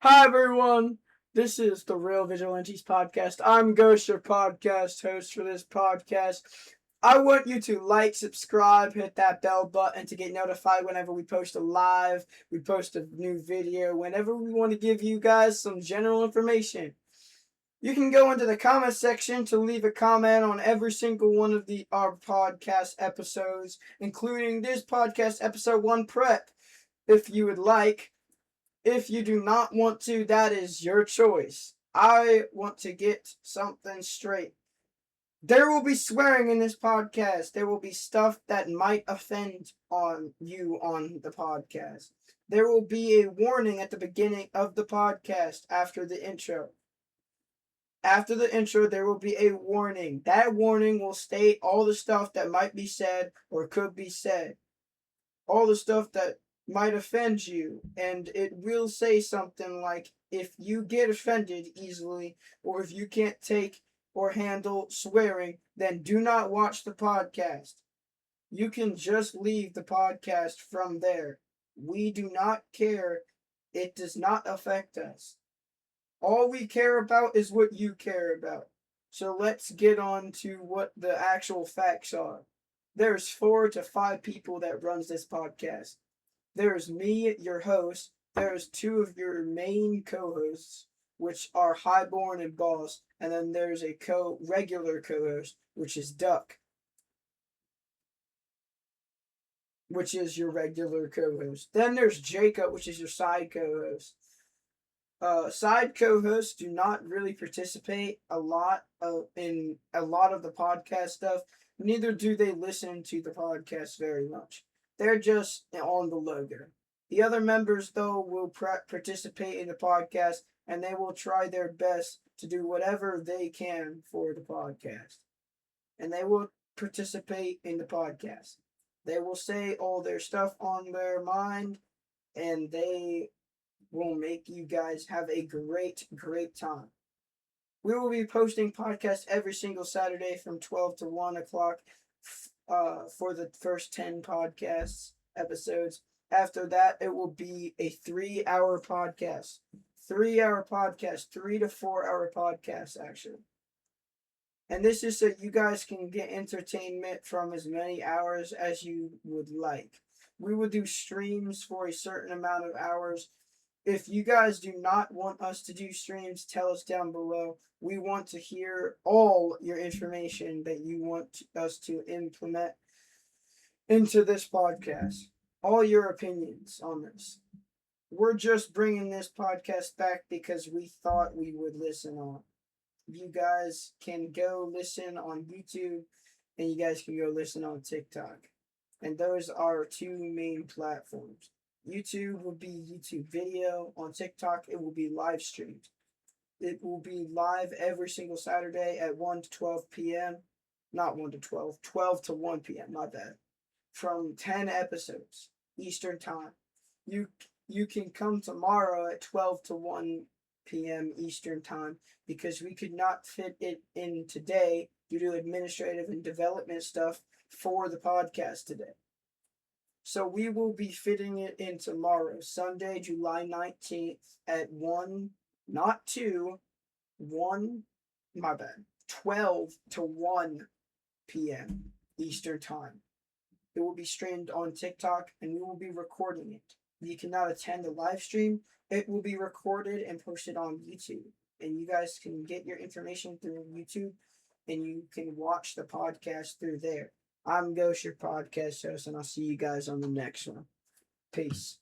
Hi everyone, this is the Real Vigilantes podcast. I'm Ghost, your podcast host for this podcast. I want you to like, subscribe, hit that bell button to get notified whenever we post we post a new video, whenever we want to give you guys some general information. You can go into the comment section to leave a comment on every single one of our podcast episodes, including this podcast episode 1 prep, if you would like. If you do not want to, that is your choice. I want to get something straight. There will be swearing in this podcast. There will be stuff that might offend on you on the podcast. There will be a warning at the beginning of the podcast after the intro. After the intro, there will be a warning. That warning will state all the stuff that might be said or could be said. All the stuff that might offend you, and it will say something like, if you get offended easily, or if you can't take or handle swearing, then do not watch the podcast. You can just leave the podcast from there. We do not care. It does not affect us. All we care about is what you care about. So let's get on to what the actual facts are. There's 4 to 5 people that runs this podcast. There's me, your host. There's 2 of your main co-hosts, which are Highborn and Boss. And then there's a regular co-host, which is Duck, which is your regular co-host. Then there's Jacob, which is your side co-host. Side co-hosts do not really participate in a lot of the podcast stuff. Neither do they listen to the podcast very much. They're just on the logo. The other members, though, will participate in the podcast, and they will try their best to do whatever they can for the podcast. And they will participate in the podcast. They will say all their stuff on their mind, and they will make you guys have a great time. We will be posting podcasts every single Saturday from 12 to 1 o'clock for the first 10 podcasts episodes. After that, it will be a 3-hour podcast. 3-hour podcast, 3 to 4 hour podcast, actually. And this is so you guys can get entertainment from as many hours as you would like. We will do streams for a certain amount of hours. If you guys do not want us to do streams, tell us down below. We want to hear all your information that you want us to implement into this podcast. All your opinions on this. We're just bringing this podcast back because we thought we would listen on. You guys can go listen on YouTube, and you guys can go listen on TikTok. And those are our 2 main platforms. YouTube will be YouTube video. On TikTok, it will be live streamed. It will be live every single Saturday at 1 to 12 p.m. Not 1 to 12, 12 to 1 p.m., my bad. From 10 episodes, Eastern Time. You can come tomorrow at 12 to 1 p.m. Eastern Time because we could not fit it in today due to administrative and development stuff for the podcast today. So we will be fitting it in tomorrow, Sunday, July 19th at 1, not 2, 1, my bad, 12 to 1 p.m. Eastern Time. It will be streamed on TikTok, and we will be recording it. If you cannot attend the live stream, it will be recorded and posted on YouTube. And you guys can get your information through YouTube, and you can watch the podcast through there. I'm Ghost, your podcast host, and I'll see you guys on the next one. Peace.